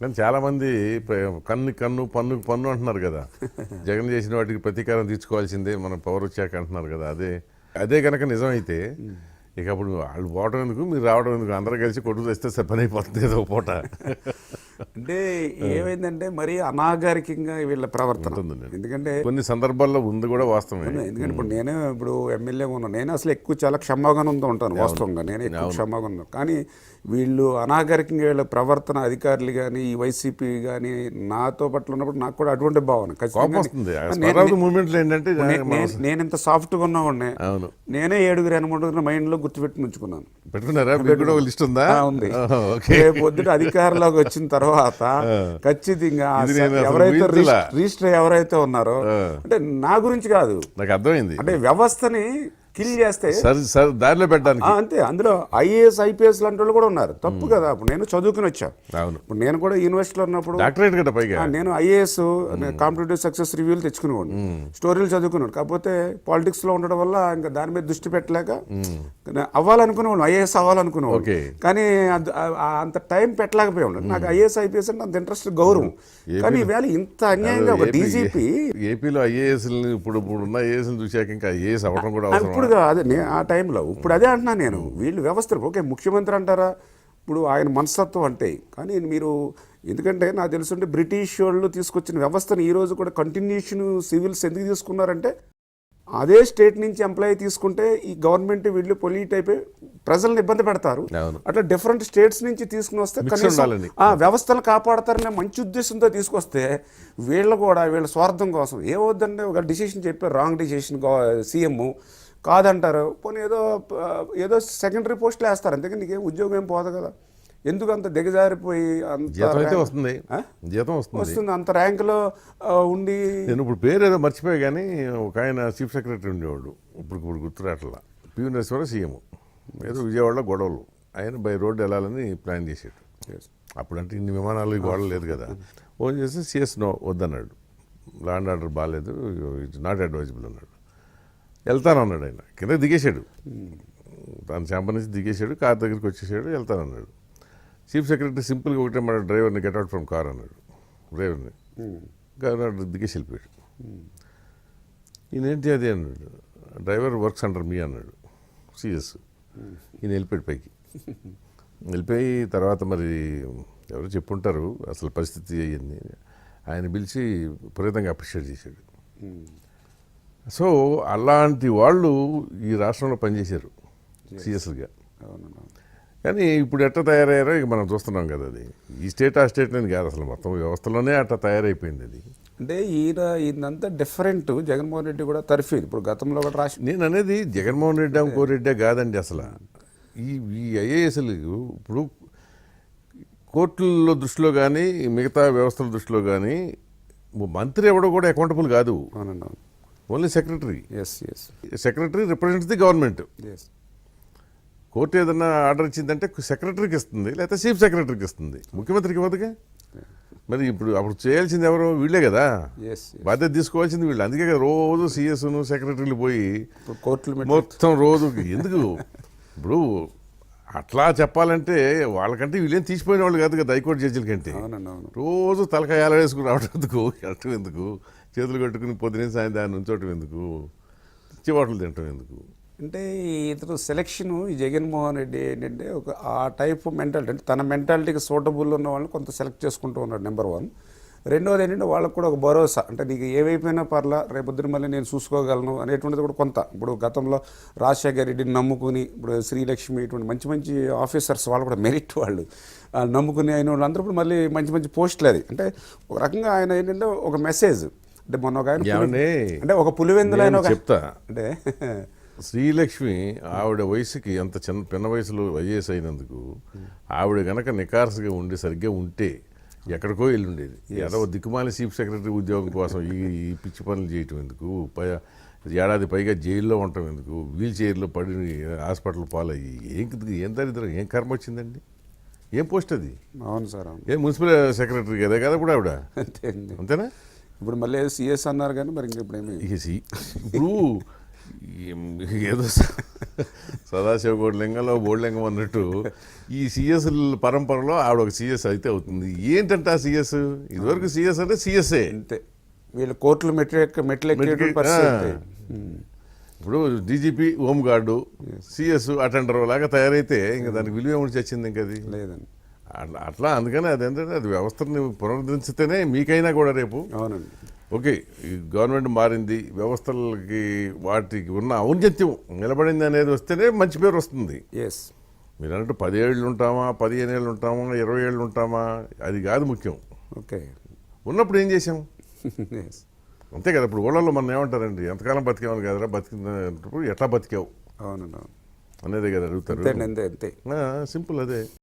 కానీ చాలామంది కన్ను కన్ను పన్నుకు పన్ను అంటున్నారు కదా. జగన్ చేసిన వాటికి ప్రతీకారం తీర్చుకోవాల్సిందే మనం పవర్ వచ్చాక అంటున్నారు కదా. అదే అదే కనుక నిజమైతే ఇక అప్పుడు వాళ్ళు పోవడం ఎందుకు, మీరు రావడం ఎందుకు, అందరూ కలిసి కొడుకు తెస్తే పని అయిపోతుంది ఏదో ఒక పూట. అంటే ఏమైందంటే మరీ అనాగరికంగా వీళ్ళ ప్రవర్తన. ఎందుకంటే కొన్ని సందర్భాల్లో ఉంది కూడా వాస్తవమే. ఎందుకంటే ఇప్పుడు నేనే ఇప్పుడు ఎమ్మెల్యేగా ఉన్నాను, నేను అసలు ఎక్కువ చాలా క్షమాగుణంతో ఉంటాను వాస్తవంగా, నేను ఎక్కువ క్షమాగుణం. కానీ వీళ్ళు అనాగరికంగా వీళ్ళ ప్రవర్తన, అధికారులు కానీ ఈ వైసీపీ కానీ నాతో పట్ల ఉన్నప్పుడు నాకు కూడా అటువంటి భావన నేను ఇంత సాఫ్ట్గా ఉన్నవాడిని, నేనే 7-8 మైండ్లో గుర్తుపెట్టి ఉంచుకున్నాను. పెట్టుకున్నారా? లిస్ట్ ఉందా? ఉంది. పొద్దుట అధికారంలోకి వచ్చిన తర్వాత ఖచ్చితంగా ఎవరైతే రిజిస్టర్ ఎవరైతే ఉన్నారో, అంటే నా గురించి కాదు, నాకు అర్థమైంది, అంటే వ్యవస్థని కిల్ చేస్తే దారిలో పెట్టడానికి అంతే. అందులో ఐఏఎస్ ఐపీఎస్ లాంటి వాళ్ళు కూడా ఉన్నారు. తప్పు కదా. ఇప్పుడు నేను చదువుకుని వచ్చాను. ఇప్పుడు నేను కూడా యూనివర్సిటీలో ఉన్నప్పుడు నేను ఐఏఎస్ కాంపిటేటివ్ సక్సెస్ రివ్యూలు తెచ్చుకునేవాడు, స్టోరీలు చదువుకున్నాడు. కాకపోతే పాలిటిక్స్ లో ఉండడం వల్ల ఇంకా దాని మీద దృష్టి పెట్టలేక అవ్వాలనుకునేవాడు, ఐఏఎస్ అవ్వాలనుకునేవాడు. కానీ అంత టైం పెట్టలేకపోయాడు. నాకు ఐఏఎస్ ఐపీఎస్ అంటే అంత ఇంట్రెస్ట్, గౌరవం. కానీ ఈవేళ ఇంత అన్యాయంగా ఒక డీజీపీ ఏపీలో ఐఏఎస్ ఇప్పుడు ఉన్న ఐఏఎస్ చూసాక ఇంకా ఐఏఎస్ అవ్వడం కూడా ఇప్పుడు అదే ఆ టైంలో ఇప్పుడు అదే అంటున్నాను నేను. వీళ్ళు వ్యవస్థలు ఓకే, ముఖ్యమంత్రి అంటారా, ఇప్పుడు ఆయన మనస్తత్వం అంటే. కానీ మీరు ఎందుకంటే నాకు తెలుసుంటే బ్రిటిష్ వాళ్ళు తీసుకొచ్చిన వ్యవస్థను ఈరోజు కూడా కంటిన్యూషన్ సివిల్స్ ఎందుకు తీసుకున్నారంటే, అదే స్టేట్ నుంచి ఎంప్లాయీ తీసుకుంటే ఈ గవర్నమెంట్ వీళ్ళు పొల్యూట్ అయిపోయి ప్రజలను ఇబ్బంది పెడతారు. అట్లా డిఫరెంట్ స్టేట్స్ నుంచి తీసుకుని వస్తే కనీసం వ్యవస్థను కాపాడతారనే మంచి ఉద్దేశంతో తీసుకొస్తే వీళ్ళు కూడా వీళ్ళ స్వార్థం కోసం ఏమవుద్దంటే ఒక డిసిషన్ చెప్పారు, రాంగ్ డిసిషన్ సీఎం కాదంటారు, పోనీ ఏదో సెకండరీ పోస్టులు వేస్తారు, అంతేకాని నీకేం ఉద్యోగం ఏం పోదు కదా. ఎందుకు అంత దిగజారిపోయి జీతం వస్తుంది అంత ర్యాంకులో ఉండి. నేను ఇప్పుడు పేరు ఏదో మర్చిపోయా కానీ ఒక ఆయన చీఫ్ సెక్రటరీ ఉండేవాడు, ఇప్పుడు గుర్తురాట్లా, పివి నరసింహారావు సీఎం. ఏదో విజయవాడలో గొడవలు, ఆయన బై రోడ్డు వెళ్ళాలని ప్లాన్ చేసాడు. అప్పుడంటే ఇన్ని విమానాలు గొడవలు లేదు కదా. ఫోన్ చేసి సిఎస్ నో వద్దన్నాడు, ల్యాండ్ ఆర్డర్ బాగాలేదు, ఇట్స్ నాట్ అడ్వైజబుల్ అన్నాడు. వెళ్తానన్నాడు. ఆయన కింద దిగేశాడు, తన ఛాంబర్ నుంచి దిగేశాడు, కార్ దగ్గరికి వచ్చేసాడు, వెళ్తానన్నాడు. చీఫ్ సెక్రటరీ సింపుల్గా ఒకటే మన డ్రైవర్ని గెట్అవుట్ ఫ్రమ్ కార్ అన్నాడు. డ్రైవర్ని గవర్నర్ దిగేసి వెళ్ళిపోయాడు. ఈయనేంటి అది అన్నాడు, డ్రైవర్ వర్క్స్ అండర్ మీ అన్నాడు సిఎస్. ఈయన వెళ్ళిపోయాడు పైకి. వెళ్ళిపోయి తర్వాత మరి ఎవరు చెప్పుంటారు అసలు పరిస్థితి అయ్యింది, ఆయన పిలిచి విపరీతంగా అప్రిషియేట్ చేశాడు. సో అలాంటి వాళ్ళు ఈ రాష్ట్రంలో పనిచేశారు సిఎస్లుగా. కానీ ఇప్పుడు ఎట్లా తయారయ్యారో ఇక మనం చూస్తున్నాం కదా. అది ఈ స్టేట్ ఆ స్టేట్ అని కాదు, అసలు మొత్తం వ్యవస్థలోనే అట్లా తయారైపోయింది అది. అంటే ఈయనంతా డిఫరెంట్. జగన్మోహన్ రెడ్డి కూడా తర్ఫీదు ఇప్పుడు గతంలో కూడా రాసి, నేను అనేది జగన్మోహన్ రెడ్డి ఇంకోరెడ్డే కాదండి. అసలు ఈ ఐఏఎస్లు ఇప్పుడు కోర్టుల్లో దృష్టిలో కానీ మిగతా వ్యవస్థల దృష్టిలో కానీ మంత్రి ఎవడో కూడా అకౌంటబుల్ కాదు. Only secretary. Secretary represents the government. Court ఏదన్నా ఆర్డర్ ఇచ్చిందంటే సెక్రటరీకి ఇస్తుంది, లేకపోతే చీఫ్ సెక్రటరీకి ఇస్తుంది, ముఖ్యమంత్రికి ఇవ్వదుగా. మరి ఇప్పుడు అప్పుడు చేయాల్సింది ఎవరు? వీళ్ళే కదా, బాధ్యత తీసుకోవాల్సింది వీళ్ళు. అందుకే కదా రోజు సిఎస్ను సెక్రటరీలు పోయి కోర్టులు మొత్తం రోజు ఎందుకు. ఇప్పుడు అట్లా చెప్పాలంటే వాళ్ళకంటే వీళ్ళేం తీసిపోయిన వాళ్ళు కాదు కదా హైకోర్టు జడ్జిల కంటే. రోజు తలకాయ వేసుకుని రావడం ఎందుకు, అట్టం ఎందుకు, చేతులు కట్టుకుని పొద్దునే సాయంత్రం ఉంచోటం ఎందుకు, చివాట్లు తినటం ఎందుకు. అంటే ఇతను సెలక్షన్ ఈ జగన్మోహన్ రెడ్డి ఏంటంటే ఒక ఆ టైప్ మెంటాలిటీ, అంటే తన మెంటాలిటీకి సూటబుల్ ఉన్న వాళ్ళని కొంత సెలెక్ట్ చేసుకుంటూ ఉన్నాడు, నెంబర్ 1. రెండోది ఏంటంటే వాళ్ళకు కూడా ఒక భరోసా, అంటే నీకు ఏవైపోయినా పర్లా రేపొద్దున మళ్ళీ నేను చూసుకోగలను అనేటువంటిది కూడా కొంత. ఇప్పుడు గతంలో రాజశేఖర రెడ్డిని నమ్ముకుని ఇప్పుడు శ్రీలక్ష్మి ఇటువంటి మంచి మంచి ఆఫీసర్స్ వాళ్ళు కూడా మెరిట్ వాళ్ళు నమ్ముకుని అయిన వాళ్ళు అందరూ ఇప్పుడు మళ్ళీ మంచి మంచి పోస్టులు. అది అంటే ఒక రకంగా ఆయన ఏంటంటే ఒక మెసేజ్, అంటే మొన్న ఒక ఆయన అంటే ఒక పులివెందులైన చెప్తా అంటే శ్రీలక్ష్మి ఆవిడ వయసుకి అంత పిన్న వయసులో ఐఏఎస్ అయినందుకు ఆవిడ గనక నికార్సుగా ఉండి సరిగ్గా ఉంటే ఎక్కడికో వెళ్ళి ఉండేది. ఏదో దిక్కుమాలి చీఫ్ సెక్రటరీ ఉద్యోగం కోసం ఈ పిచ్చి పనులు చేయటం ఎందుకు, ఏడాది పైగా జైల్లో ఉండటం ఎందుకు, వీల్ చైర్లో పడి హాస్పిటల్ పాలయ్యి ఏం దరిద్రం, ఏం కర్మ వచ్చిందండి, ఏం పోస్ట్ అది? అవును సార్, ఏం మున్సిపల్ సెక్రటరీ కదా కదా ఇప్పుడు ఆవిడ, అంతేనా? ఇప్పుడు మళ్ళీ సిఎస్ అన్నారు కానీ మరి ఇంకా ఇప్పుడు ఇప్పుడు ఏదో సదాశివగౌడ్ లింగంలో బోర్లింగం అన్నట్టు ఈ సిఎస్ పరంపరలో ఆవిడ ఒక సిఎస్ అయితే అవుతుంది. ఏంటంటే ఆ సిఎస్ ఇదివరకు సిఎస్ అంటే సిఎస్ఏ. అంతే, వీళ్ళు కోర్టులు మెట్లు ఎక్కే పరిస్థితి అంతే. ఇప్పుడు DGP home guard CS attender లాగా తయారైతే ఇంకా దానికి విలువ ఏమిటి చచ్చింది ఇంకా అది లేదండి. అట్లా అందుకని అదేంటంటే అది వ్యవస్థని పునరుద్ధరిస్తేనే మీకైనా కూడా రేపు అవునండి. ఓకే ఈ గవర్నమెంట్ మారింది, వ్యవస్థలకి వాటికి ఉన్న ఔన్నత్యం నిలబడింది అనేది వస్తేనే మంచి పేరు వస్తుంది. ఎస్, మీరు అన్నట్టు 10 ఏళ్ళు ఉంటామా, 15 ఏళ్ళు ఉంటామా, 20 ఏళ్ళు ఉంటామా, అది కాదు ముఖ్యం. ఓకే. ఉన్నప్పుడు ఏం చేసాం ఎస్, అంతే కదా. ఇప్పుడు ఊళ్ళల్లో మనం ఏమంటారండి, ఎంతకాలం బతికేమని కదరా, బతికినప్పుడు ఎట్లా బతికావు అవునండి, అవును. అనేది కదా అడుగుతారు. అంతే అంతే అంతే. సింపుల్ అదే.